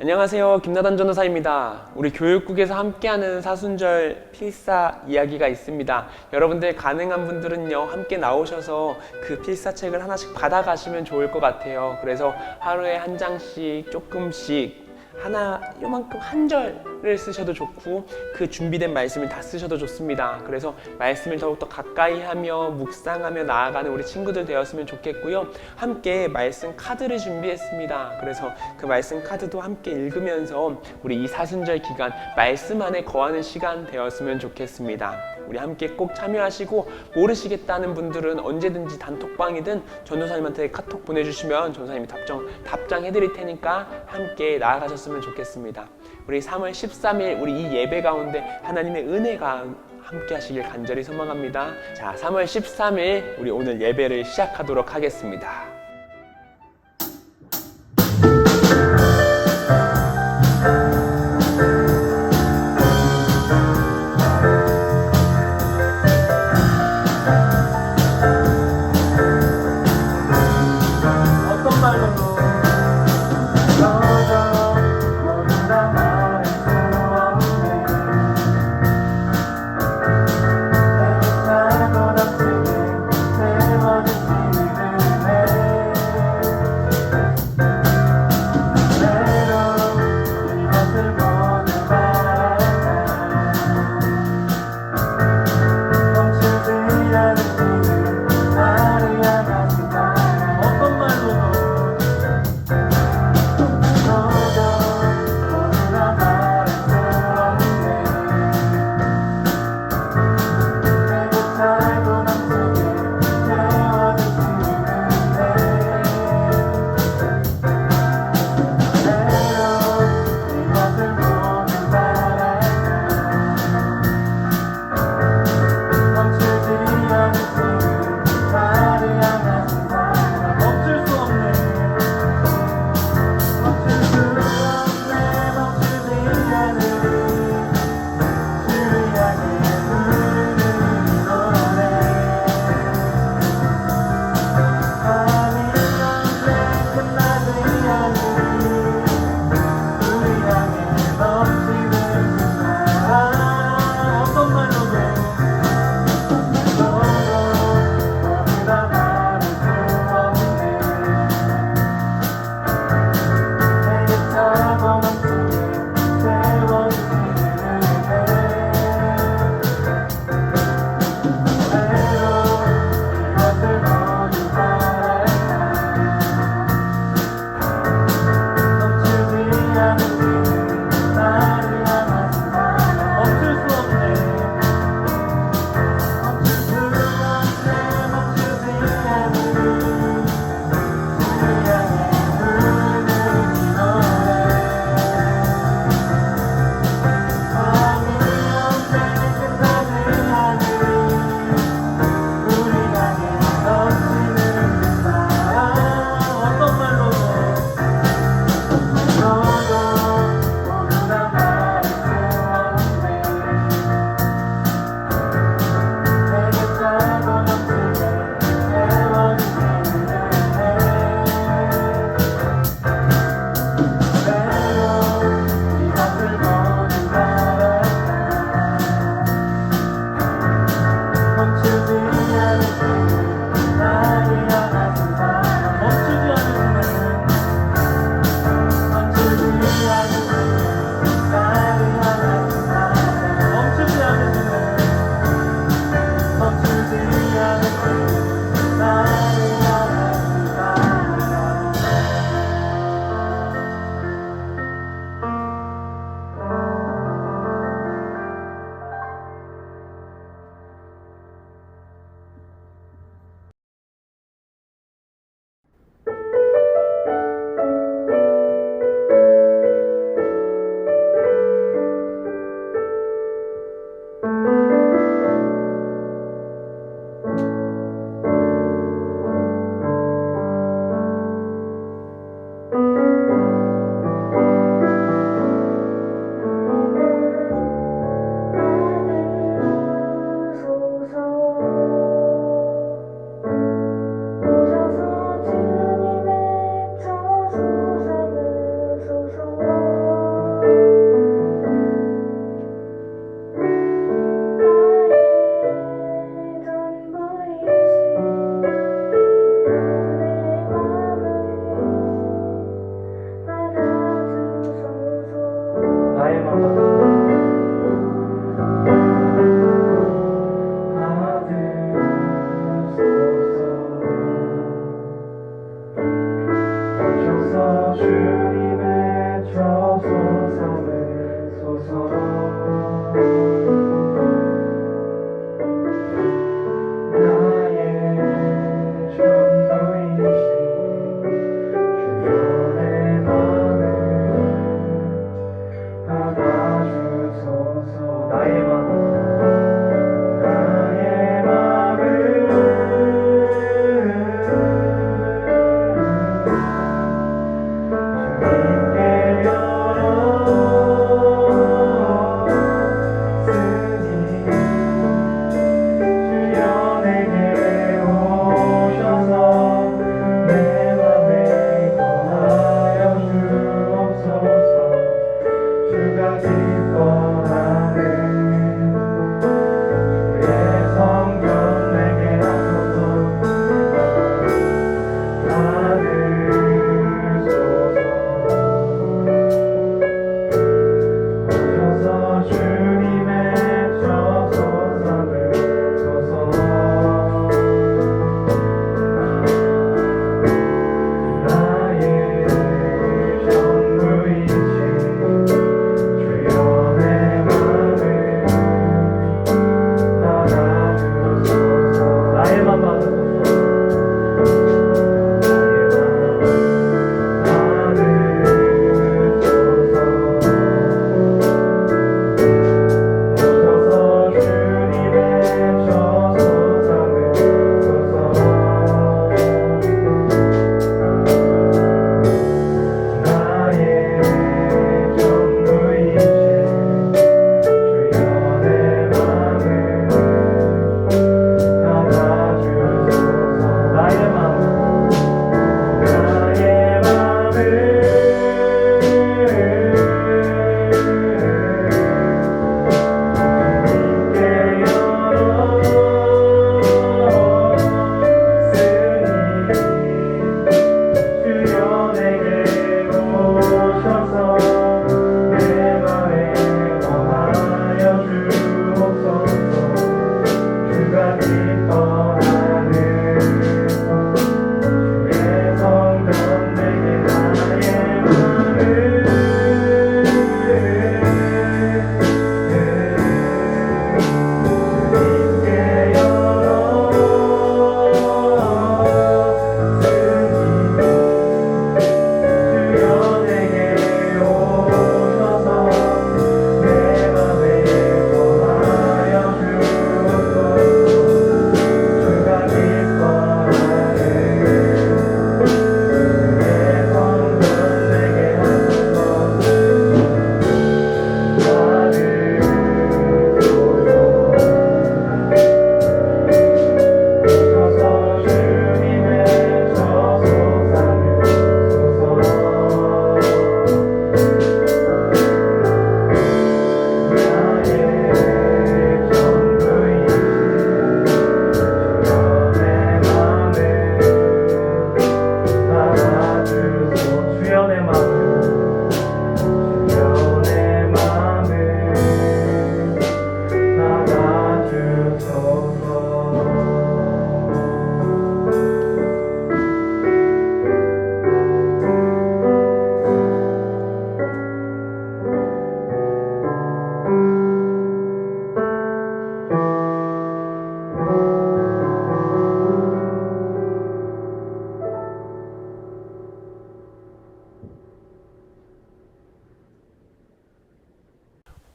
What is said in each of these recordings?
안녕하세요. 김나단 전도사입니다. 우리 교육국에서 함께하는 사순절 필사 이야기가 있습니다. 여러분들 가능한 분들은요, 함께 나오셔서 그 필사책을 하나씩 받아가시면 좋을 것 같아요. 그래서 하루에 한 장씩 조금씩 하나 요만큼 한 절을 쓰셔도 좋고 그 준비된 말씀을 다 쓰셔도 좋습니다. 그래서 말씀을 더욱더 가까이 하며 묵상하며 나아가는 우리 친구들 되었으면 좋겠고요. 함께 말씀 카드를 준비했습니다. 그래서 그 말씀 카드도 함께 읽으면서 우리 이 사순절 기간 말씀 안에 거하는 시간 되었으면 좋겠습니다. 우리 함께 꼭 참여하시고 모르시겠다는 분들은 언제든지 단톡방이든 전도사님한테 카톡 보내주시면 전도사님이 답장해드릴 테니까 함께 나아가셨으면 좋겠습니다. 우리 3월 13일 우리 이 예배 가운데 하나님의 은혜가 함께 하시길 간절히 소망합니다. 자, 3월 13일 우리 오늘 예배를 시작하도록 하겠습니다. 내 주님의 저소 삼으소서. 나의 전부이신 주님의 마음을 받아주소서. 나의 마음을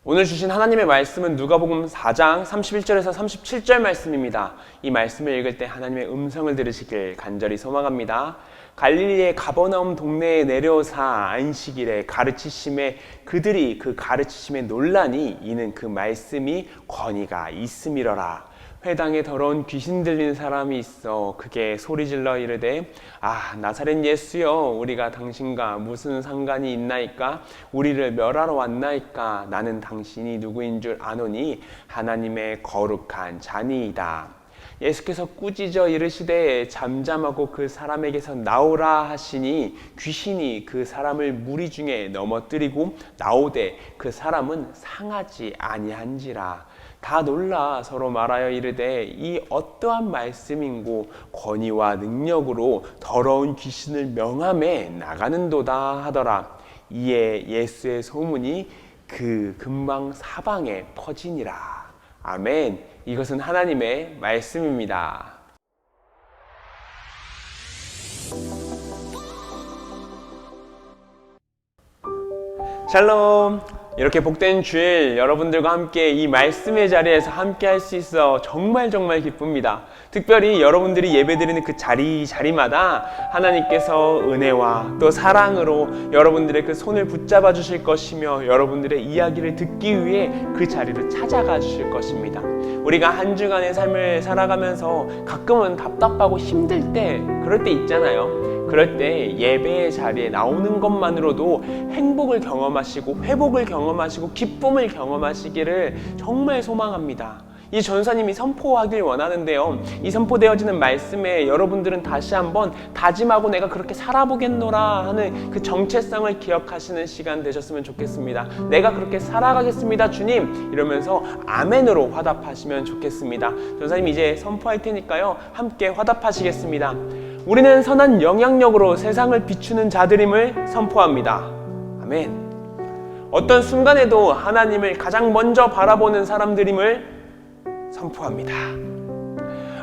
오늘 주신 하나님의 말씀은 누가복음 4장 31절에서 37절 말씀입니다. 이 말씀을 읽을 때 하나님의 음성을 들으시길 간절히 소망합니다. 갈릴리의 가버나움 동네에 내려오사 안식일에 가르치심에 그들이 그 가르치심에 논란이 이는 그 말씀이 권위가 있음이러라. 회당에 더러운 귀신 들린 사람이 있어 그게 소리질러 이르되 나사렛 예수여 우리가 당신과 무슨 상관이 있나이까? 우리를 멸하러 왔나이까? 나는 당신이 누구인 줄 아노니 하나님의 거룩한 자니이다. 예수께서 꾸짖어 이르시되 잠잠하고 그 사람에게서 나오라 하시니 귀신이 그 사람을 무리 중에 넘어뜨리고 나오되 그 사람은 상하지 아니한지라. 다 놀라 서로 말하여 이르되 이 어떠한 말씀인고 권위와 능력으로 더러운 귀신을 명함에 나가는도다 하더라. 이에 예수의 소문이 그 근방 사방에 퍼지니라. 아멘. 이것은 하나님의 말씀입니다. 샬롬. 이렇게 복된 주일 여러분들과 함께 이 말씀의 자리에서 함께 할 수 있어 정말 기쁩니다. 특별히 여러분들이 예배드리는 그 자리마다 하나님께서 은혜와 또 사랑으로 여러분들의 그 손을 붙잡아 주실 것이며 여러분들의 이야기를 듣기 위해 그 자리를 찾아가 주실 것입니다. 우리가 한 주간의 삶을 살아가면서 가끔은 답답하고 힘들 때, 그럴 때 있잖아요. 그럴 때 예배의 자리에 나오는 것만으로도 행복을 경험하시고 회복을 경험하시고 기쁨을 경험하시기를 정말 소망합니다. 이 전사님이 선포하길 원하는데요. 이 선포되어지는 말씀에 여러분들은 다시 한번 다짐하고 내가 그렇게 살아보겠노라 하는 그 정체성을 기억하시는 시간 되셨으면 좋겠습니다. 내가 그렇게 살아가겠습니다, 주님. 이러면서 아멘으로 화답하시면 좋겠습니다. 전사님이 이제 선포할 테니까요. 함께 화답하시겠습니다. 우리는 선한 영향력으로 세상을 비추는 자들임을 선포합니다. 아멘. 어떤 순간에도 하나님을 가장 먼저 바라보는 사람들임을 선포합니다.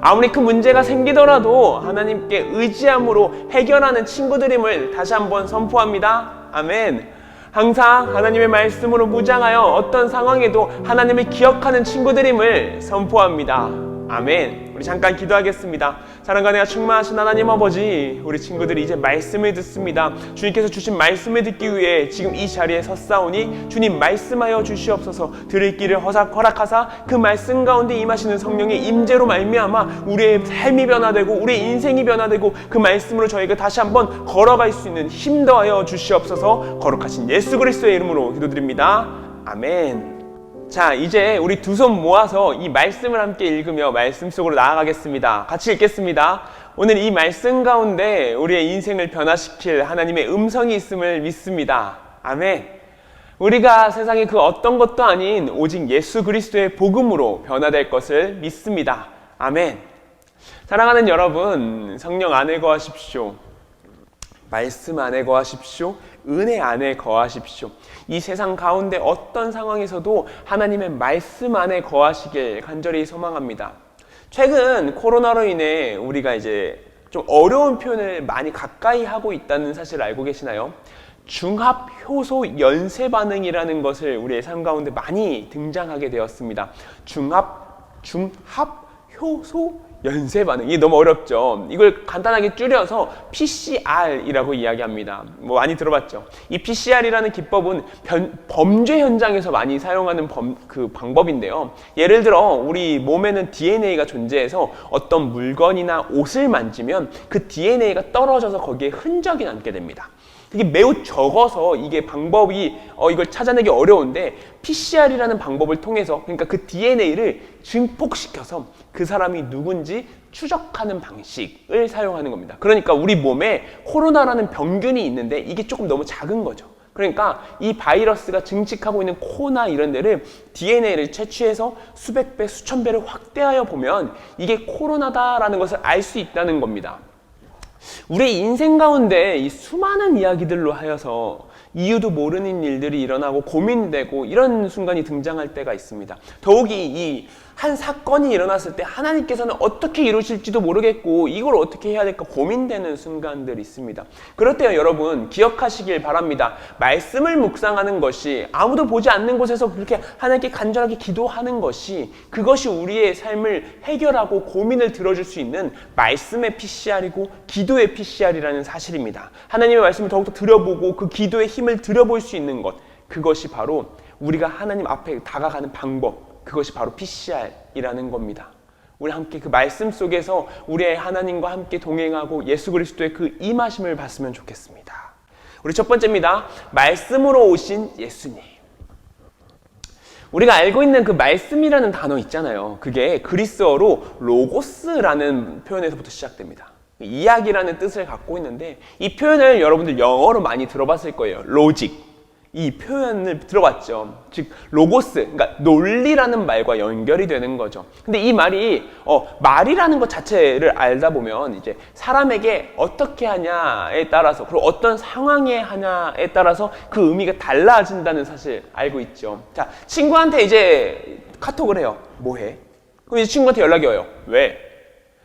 아무리 큰 문제가 생기더라도 하나님께 의지함으로 해결하는 친구들임을 다시 한번 선포합니다. 아멘. 항상 하나님의 말씀으로 무장하여 어떤 상황에도 하나님을 기억하는 친구들임을 선포합니다. 아멘. 우리 잠깐 기도하겠습니다. 사랑과 은혜가 충만하신 하나님 아버지, 우리 친구들이 이제 말씀을 듣습니다. 주님께서 주신 말씀을 듣기 위해 지금 이 자리에 섰사오니 주님 말씀하여 주시옵소서. 들을 길을 허락하사 그 말씀 가운데 임하시는 성령의 임재로 말미암아 우리의 삶이 변화되고 우리의 인생이 변화되고 그 말씀으로 저희가 다시 한번 걸어갈 수 있는 힘 더하여 주시옵소서. 거룩하신 예수 그리스도의 이름으로 기도드립니다. 아멘. 자, 이제 우리 두 손 모아서 이 말씀을 함께 읽으며 말씀 속으로 나아가겠습니다. 같이 읽겠습니다. 오늘 이 말씀 가운데 우리의 인생을 변화시킬 하나님의 음성이 있음을 믿습니다. 아멘. 우리가 세상의 그 어떤 것도 아닌 오직 예수 그리스도의 복음으로 변화될 것을 믿습니다. 아멘. 사랑하는 여러분, 성령 안에 거하십시오. 말씀 안에 거하십시오. 은혜 안에 거하십시오. 이 세상 가운데 어떤 상황에서도 하나님의 말씀 안에 거하시길 간절히 소망합니다. 최근 코로나로 인해 우리가 이제 좀 어려운 표현을 많이 가까이 하고 있다는 사실을 알고 계시나요? 중합 효소 연쇄 반응이라는 것을 우리의 삶 가운데 많이 등장하게 되었습니다. 중합 효소 연쇄 반응. 이게 너무 어렵죠. 이걸 간단하게 줄여서 PCR이라고 이야기합니다. 뭐 많이 들어봤죠. 이 PCR이라는 기법은 범죄 현장에서 많이 사용하는 방법인데요. 예를 들어 우리 몸에는 DNA가 존재해서 어떤 물건이나 옷을 만지면 그 DNA가 떨어져서 거기에 흔적이 남게 됩니다. 이게 매우 적어서 이게 방법이 이걸 찾아내기 어려운데 PCR이라는 방법을 통해서, 그러니까 그 DNA를 증폭시켜서 그 사람이 누군지 추적하는 방식을 사용하는 겁니다. 그러니까 우리 몸에 코로나라는 병균이 있는데 이게 조금 너무 작은 거죠. 그러니까 이 바이러스가 증식하고 있는 코나 이런 데를 DNA를 채취해서 수백 배, 수천 배를 확대하여 보면 이게 코로나다라는 것을 알 수 있다는 겁니다. 우리 인생 가운데 이 수많은 이야기들로 하여서 이유도 모르는 일들이 일어나고 고민되고 이런 순간이 등장할 때가 있습니다. 더욱이 이 한 사건이 일어났을 때 하나님께서는 어떻게 이루실지도 모르겠고 이걸 어떻게 해야 될까 고민되는 순간들이 있습니다. 그럴 때 여러분 기억하시길 바랍니다. 말씀을 묵상하는 것이, 아무도 보지 않는 곳에서 그렇게 하나님께 간절하게 기도하는 것이, 그것이 우리의 삶을 해결하고 고민을 들어줄 수 있는 말씀의 PCR이고 기도의 PCR이라는 사실입니다. 하나님의 말씀을 더욱더 들여보고 그 기도의 힘을 들여볼 수 있는 것, 그것이 바로 우리가 하나님 앞에 다가가는 방법, 그것이 바로 PCR이라는 겁니다. 우리 함께 그 말씀 속에서 우리의 하나님과 함께 동행하고 예수 그리스도의 그 임하심을 봤으면 좋겠습니다. 우리 첫 번째입니다. 말씀으로 오신 예수님. 우리가 알고 있는 그 말씀이라는 단어 있잖아요. 그게 그리스어로 로고스라는 표현에서부터 시작됩니다. 이야기라는 뜻을 갖고 있는데 이 표현을 여러분들 영어로 많이 들어봤을 거예요. 로직. 이 표현을 들어봤죠. 즉 로고스, 그러니까 논리라는 말과 연결이 되는 거죠. 근데 이 말이 말이라는 것 자체를 알다 보면 이제 사람에게 어떻게 하냐에 따라서, 그리고 어떤 상황에 하냐에 따라서 그 의미가 달라진다는 사실 알고 있죠. 자, 친구한테 이제 카톡을 해요. 뭐 해? 그럼 이제 친구한테 연락이 와요. 왜?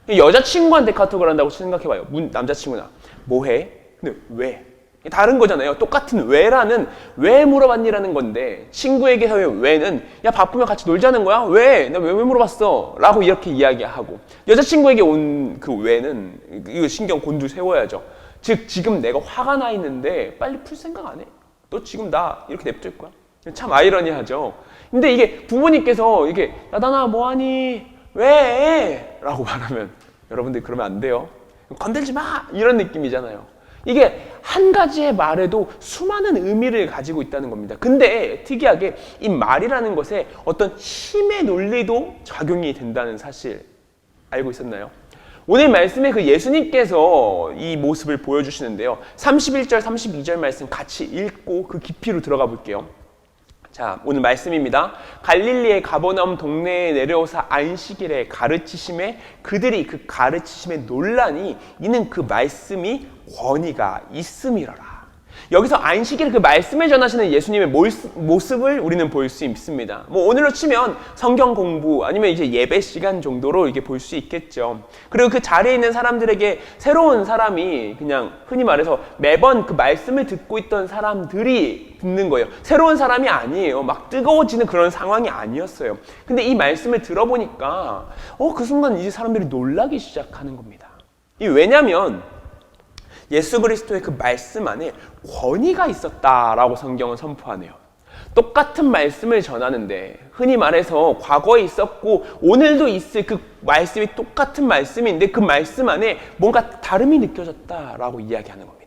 여자친구한테 카톡을 한다고 생각해봐요. 남자친구나. 뭐 해? 근데 왜? 다른 거잖아요. 똑같은 왜라는 왜 물어봤니라는 건데, 친구에게서의 왜는 야 바쁘면 같이 놀자는 거야? 왜? 나 왜 물어봤어? 라고 이렇게 이야기하고, 여자친구에게 온 그 왜는 이거 신경 곤두 세워야죠. 즉 지금 내가 화가 나 있는데 빨리 풀 생각 안 해? 너 지금 나 이렇게 냅둘 거야? 참 아이러니하죠. 근데 이게 부모님께서 이게 나단아 뭐하니? 왜? 라고 말하면 여러분들 그러면 안 돼요. 건들지 마! 이런 느낌이잖아요. 이게 한 가지의 말에도 수많은 의미를 가지고 있다는 겁니다. 근데 특이하게 이 말이라는 것에 어떤 힘의 논리도 작용이 된다는 사실 알고 있었나요? 오늘 말씀에 그 예수님께서 이 모습을 보여주시는데요. 31절, 32절 말씀 같이 읽고 그 깊이로 들어가 볼게요. 자, 오늘 말씀입니다. 갈릴리의 가버나움 동네에 내려오사 안식일에 가르치심에 그들이 그 가르치심에 논란이 이는 그 말씀이 권위가 있음이로라. 여기서 안식일 그 말씀을 전하시는 예수님의 모습을 우리는 볼 수 있습니다. 뭐 오늘로 치면 성경 공부 아니면 이제 예배 시간 정도로 이게 볼 수 있겠죠. 그리고 그 자리에 있는 사람들에게 새로운 사람이 그냥 흔히 말해서 매번 그 말씀을 듣고 있던 사람들이 듣는 거예요. 새로운 사람이 아니에요. 막 뜨거워지는 그런 상황이 아니었어요. 근데 이 말씀을 들어보니까 그 순간 이제 사람들이 놀라기 시작하는 겁니다. 왜냐하면 예수 그리스도의 그 말씀 안에 권위가 있었다라고 성경은 선포하네요. 똑같은 말씀을 전하는데 흔히 말해서 과거에 있었고 오늘도 있을 그 말씀이 똑같은 말씀인데 그 말씀 안에 뭔가 다름이 느껴졌다라고 이야기하는 겁니다.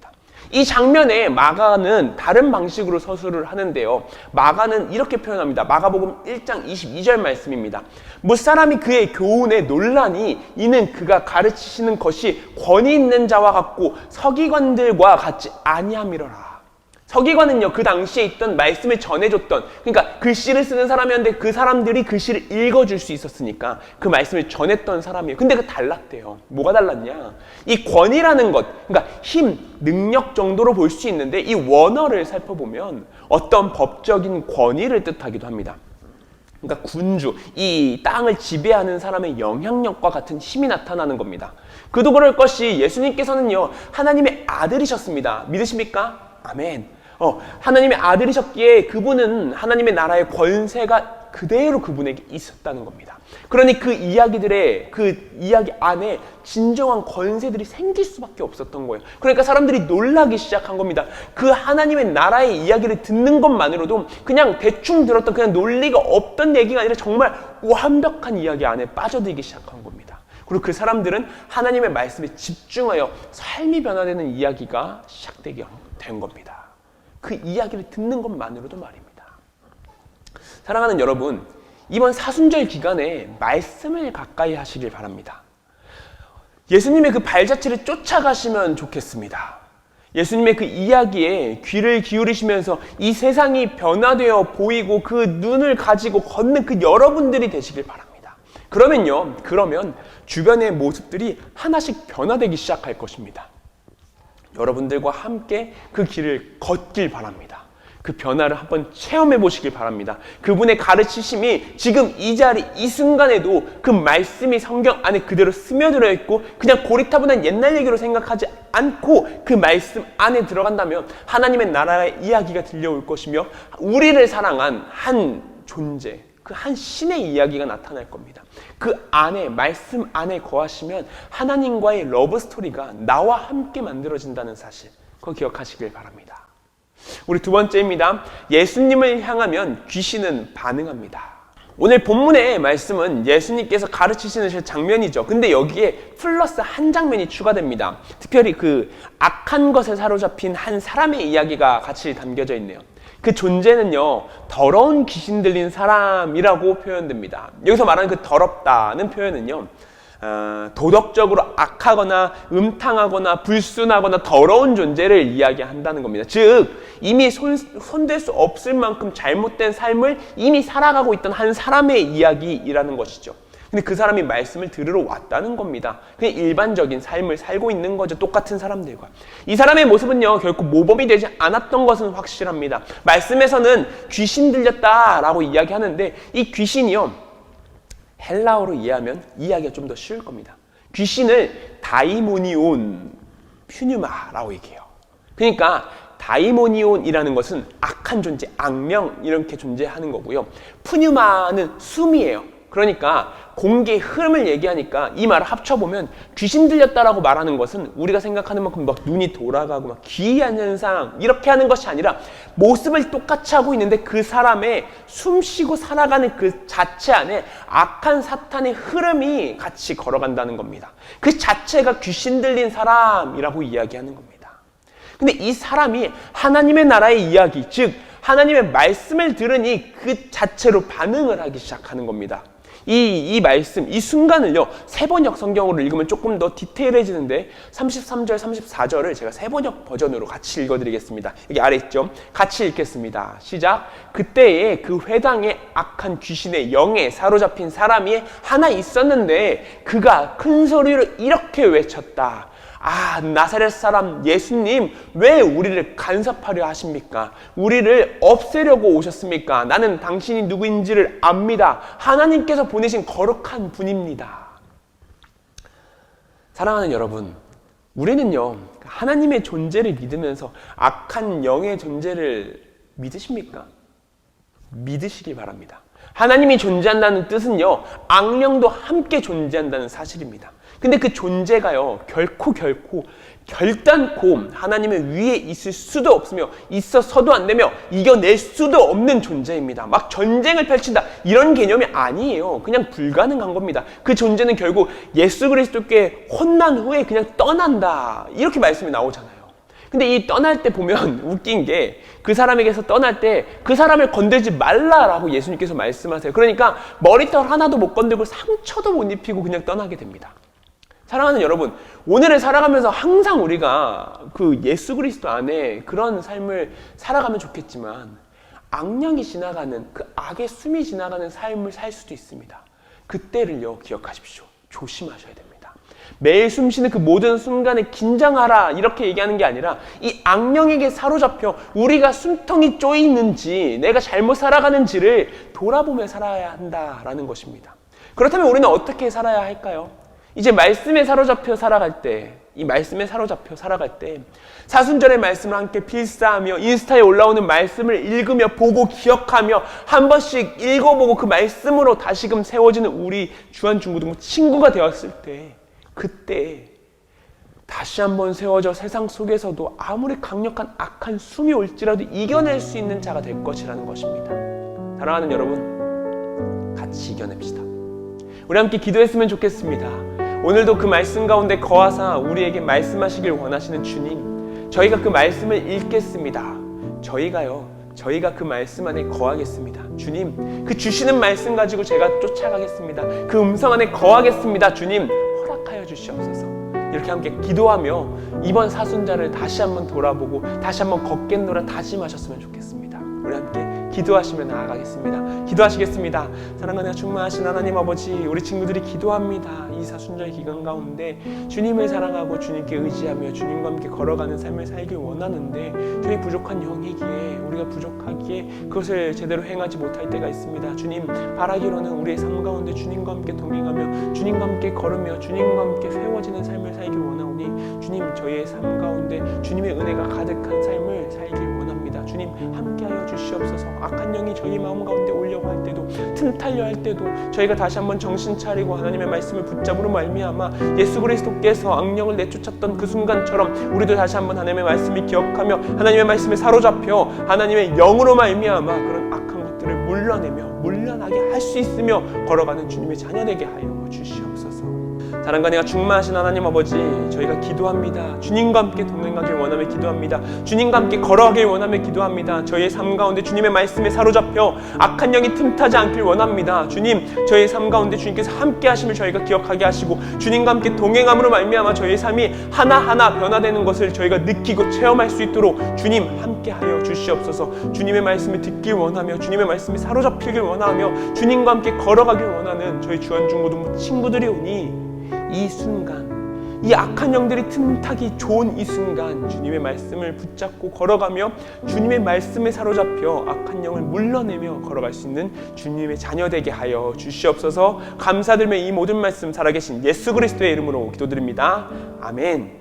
이 장면에 마가는 다른 방식으로 서술을 하는데요. 마가는 이렇게 표현합니다. 마가복음 1장 22절 말씀입니다. 무사람이 그의 교훈에 논란이 이는 그가 가르치시는 것이 권위 있는 자와 같고 서기관들과 같이 아니함이로라. 서기관은요, 그 당시에 있던 말씀을 전해줬던, 그러니까 글씨를 쓰는 사람이었는데 그 사람들이 글씨를 읽어줄 수 있었으니까 그 말씀을 전했던 사람이에요. 근데 그 달랐대요. 뭐가 달랐냐? 이 권위라는 것, 그러니까 힘, 능력 정도로 볼 수 있는데 이 원어를 살펴보면 어떤 법적인 권위를 뜻하기도 합니다. 그러니까 군주, 이 땅을 지배하는 사람의 영향력과 같은 힘이 나타나는 겁니다. 그도 그럴 것이 예수님께서는요, 하나님의 아들이셨습니다. 믿으십니까? 아멘. 하나님의 아들이셨기에 그분은 하나님의 나라의 권세가 그대로 그분에게 있었다는 겁니다. 그러니 그 이야기 안에 진정한 권세들이 생길 수밖에 없었던 거예요. 그러니까 사람들이 놀라기 시작한 겁니다. 그 하나님의 나라의 이야기를 듣는 것만으로도 그냥 대충 들었던 그냥 논리가 없던 얘기가 아니라 정말 완벽한 이야기 안에 빠져들기 시작한 겁니다. 그리고 그 사람들은 하나님의 말씀에 집중하여 삶이 변화되는 이야기가 시작되게 된 겁니다. 그 이야기를 듣는 것만으로도 말입니다. 사랑하는 여러분, 이번 사순절 기간에 말씀을 가까이 하시길 바랍니다. 예수님의 그 발자취를 쫓아가시면 좋겠습니다. 예수님의 그 이야기에 귀를 기울이시면서 이 세상이 변화되어 보이고 그 눈을 가지고 걷는 그 여러분들이 되시길 바랍니다. 그러면 주변의 모습들이 하나씩 변화되기 시작할 것입니다. 여러분들과 함께 그 길을 걷길 바랍니다. 그 변화를 한번 체험해 보시길 바랍니다. 그분의 가르치심이 지금 이 자리, 이 순간에도 그 말씀이 성경 안에 그대로 스며들어 있고 그냥 고리타분한 옛날 얘기로 생각하지 않고 그 말씀 안에 들어간다면 하나님의 나라의 이야기가 들려올 것이며 우리를 사랑한 한 존재, 그 한 신의 이야기가 나타날 겁니다. 그 안에, 말씀 안에 거하시면 하나님과의 러브 스토리가 나와 함께 만들어진다는 사실, 그거 기억하시길 바랍니다. 우리 두 번째입니다. 예수님을 향하면 귀신은 반응합니다. 오늘 본문의 말씀은 예수님께서 가르치시는 장면이죠. 근데 여기에 플러스 한 장면이 추가됩니다. 특별히 그 악한 것에 사로잡힌 한 사람의 이야기가 같이 담겨져 있네요. 그 존재는요, 더러운 귀신 들린 사람이라고 표현됩니다. 여기서 말하는 그 더럽다는 표현은요, 도덕적으로 악하거나 음탕하거나 불순하거나 더러운 존재를 이야기한다는 겁니다. 즉 이미 손댈 수 없을 만큼 잘못된 삶을 이미 살아가고 있던 한 사람의 이야기라는 것이죠. 근데 그 사람이 말씀을 들으러 왔다는 겁니다. 그냥 일반적인 삶을 살고 있는 거죠. 똑같은 사람들과. 이 사람의 모습은요, 결코 모범이 되지 않았던 것은 확실합니다. 말씀에서는 귀신 들렸다라고 이야기하는데 이 귀신이요, 헬라어로 이해하면 이해하기가 좀 더 쉬울 겁니다. 귀신을 다이모니온 퓨뉴마라고 얘기해요. 그러니까 다이모니온이라는 것은 악한 존재, 악령 이렇게 존재하는 거고요. 푸뉴마는 숨이에요. 그러니까 공기의 흐름을 얘기하니까 이 말을 합쳐보면 귀신 들렸다라고 말하는 것은 우리가 생각하는 만큼 막 눈이 돌아가고 막 기이한 현상 이렇게 하는 것이 아니라 모습을 똑같이 하고 있는데 그 사람의 숨쉬고 살아가는 그 자체 안에 악한 사탄의 흐름이 같이 걸어간다는 겁니다. 그 자체가 귀신 들린 사람이라고 이야기하는 겁니다. 근데 이 사람이 하나님의 나라의 이야기, 즉 하나님의 말씀을 들으니 그 자체로 반응을 하기 시작하는 겁니다. 이 말씀, 이 순간을요, 세번역 성경으로 읽으면 조금 더 디테일해지는데 33절, 34절을 제가 세번역 버전으로 같이 읽어드리겠습니다. 여기 아래 있죠? 같이 읽겠습니다. 시작. 그때에 그 회당에 악한 귀신의 영에 사로잡힌 사람이 하나 있었는데 그가 큰 소리로 이렇게 외쳤다. 아, 나사렛 사람 예수님, 왜 우리를 간섭하려 하십니까? 우리를 없애려고 오셨습니까? 나는 당신이 누구인지를 압니다. 하나님께서 보내신 거룩한 분입니다. 사랑하는 여러분, 우리는요, 하나님의 존재를 믿으면서 악한 영의 존재를 믿으십니까? 믿으시길 바랍니다. 하나님이 존재한다는 뜻은요, 악령도 함께 존재한다는 사실입니다. 근데 그 존재가요, 결코 결단코 하나님의 위에 있을 수도 없으며 있어서도 안 되며 이겨낼 수도 없는 존재입니다. 막 전쟁을 펼친다 이런 개념이 아니에요. 그냥 불가능한 겁니다. 그 존재는 결국 예수 그리스도께 혼난 후에 그냥 떠난다 이렇게 말씀이 나오잖아요. 근데 이 떠날 때 보면 웃긴 게 그 사람에게서 떠날 때 그 사람을 건들지 말라라고 예수님께서 말씀하세요. 그러니까 머리털 하나도 못 건들고 상처도 못 입히고 그냥 떠나게 됩니다. 사랑하는 여러분, 오늘을 살아가면서 항상 우리가 그 예수 그리스도 안에 그런 삶을 살아가면 좋겠지만 악령이 지나가는, 그 악의 숨이 지나가는 삶을 살 수도 있습니다. 그때를요, 기억하십시오. 조심하셔야 됩니다. 매일 숨쉬는 그 모든 순간에 긴장하라 이렇게 얘기하는 게 아니라 이 악령에게 사로잡혀 우리가 숨통이 쪼이는지 내가 잘못 살아가는지를 돌아보며 살아야 한다라는 것입니다. 그렇다면 우리는 어떻게 살아야 할까요? 이제 말씀에 사로잡혀 살아갈 때, 이 말씀에 사로잡혀 살아갈 때 사순절의 말씀을 함께 필사하며 인스타에 올라오는 말씀을 읽으며 보고 기억하며 한 번씩 읽어보고 그 말씀으로 다시금 세워지는 우리 주한중고등부 친구가 되었을 때 그때 다시 한번 세워져 세상 속에서도 아무리 강력한 악한 숨이 올지라도 이겨낼 수 있는 자가 될 것이라는 것입니다. 사랑하는 여러분, 같이 이겨냅시다. 우리 함께 기도했으면 좋겠습니다. 오늘도 그 말씀 가운데 거하사 우리에게 말씀하시길 원하시는 주님, 저희가 그 말씀을 읽겠습니다. 저희가 그 말씀 안에 거하겠습니다. 주님, 그 주시는 말씀 가지고 제가 쫓아가겠습니다. 그 음성 안에 거하겠습니다. 주님, 허락하여 주시옵소서. 이렇게 함께 기도하며 이번 사순절을 다시 한번 돌아보고 다시 한번 걷겠노라 다짐하셨으면 좋겠습니다. 우리 함께 기도하시며 나아가겠습니다. 기도하시겠습니다. 사랑하는 충만하신 하나님 아버지, 우리 친구들이 기도합니다. 이 사순절 기간 가운데 주님을 사랑하고 주님께 의지하며 주님과 함께 걸어가는 삶을 살길 원하는데 저희 부족한 영이기에 우리가 부족하기에 그것을 제대로 행하지 못할 때가 있습니다. 주님, 바라기로는 우리의 삶 가운데 주님과 함께 동행하며 주님과 함께 걸으며 주님과 함께 세워지는 삶을 살길 원하오니 주님, 저희의 삶 가운데 주님의 은혜가 가득한 삶을 살길 원합니다. 주님, 함께하여 주시옵소서. 악한 영이 저희 마음 가운데 오려고 할 때도 틈탈려 할 때도 저희가 다시 한번 정신 차리고 하나님의 말씀을 붙잡으로 말미암아 예수 그리스도께서 악령을 내쫓았던 그 순간처럼 우리도 다시 한번 하나님의 말씀을 기억하며 하나님의 말씀에 사로잡혀 하나님의 영으로 말미암아 그런 악한 것들을 물러내며 물러나게 할 수 있으며 걸어가는 주님의 자녀되게 하여 주시옵소서. 사랑과 은혜가 충만하신 하나님 아버지, 저희가 기도합니다. 주님과 함께 동행하길 원하며 기도합니다. 주님과 함께 걸어가길 원하며 기도합니다. 저희의 삶 가운데 주님의 말씀에 사로잡혀 악한 영이 틈타지 않길 원합니다. 주님, 저희의 삶 가운데 주님께서 함께 하심을 저희가 기억하게 하시고 주님과 함께 동행함으로 말미암아 저희의 삶이 하나하나 변화되는 것을 저희가 느끼고 체험할 수 있도록 주님 함께하여 주시옵소서. 주님의 말씀을 듣길 원하며 주님의 말씀에 사로잡히길 원하며 주님과 함께 걸어가길 원하는 저희 주안중고등부 친구들이 오니 이 순간, 이 악한 영들이 틈타기 좋은 이 순간 주님의 말씀을 붙잡고 걸어가며 주님의 말씀에 사로잡혀 악한 영을 물러내며 걸어갈 수 있는 주님의 자녀 되게 하여 주시옵소서. 감사드리며 이 모든 말씀 살아계신 예수 그리스도의 이름으로 기도드립니다. 아멘.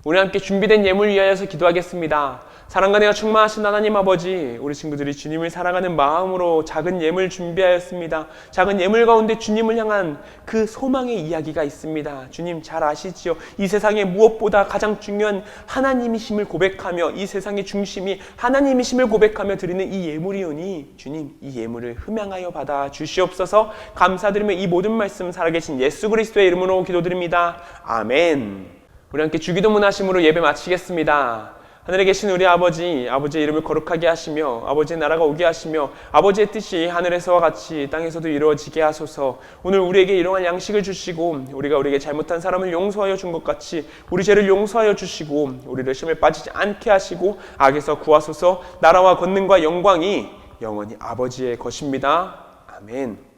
우리 함께 준비된 예물 위하여서 기도하겠습니다. 사랑과 은혜가 충만하신 하나님 아버지, 우리 친구들이 주님을 사랑하는 마음으로 작은 예물 준비하였습니다. 작은 예물 가운데 주님을 향한 그 소망의 이야기가 있습니다. 주님 잘 아시지요? 이 세상에 무엇보다 가장 중요한 하나님이심을 고백하며 이 세상의 중심이 하나님이심을 고백하며 드리는 이 예물이오니 주님 이 예물을 흠양하여 받아 주시옵소서. 감사드리며 이 모든 말씀 살아계신 예수 그리스도의 이름으로 기도드립니다. 아멘. 우리 함께 주기도문 하심으로 예배 마치겠습니다. 하늘에 계신 우리 아버지, 아버지의 이름을 거룩하게 하시며 아버지의 나라가 오게 하시며 아버지의 뜻이 하늘에서와 같이 땅에서도 이루어지게 하소서. 오늘 우리에게 일용할 양식을 주시고 우리가 우리에게 잘못한 사람을 용서하여 준 것 같이 우리 죄를 용서하여 주시고 우리를 시험에 빠지지 않게 하시고 악에서 구하소서. 나라와 권능과 영광이 영원히 아버지의 것입니다. 아멘.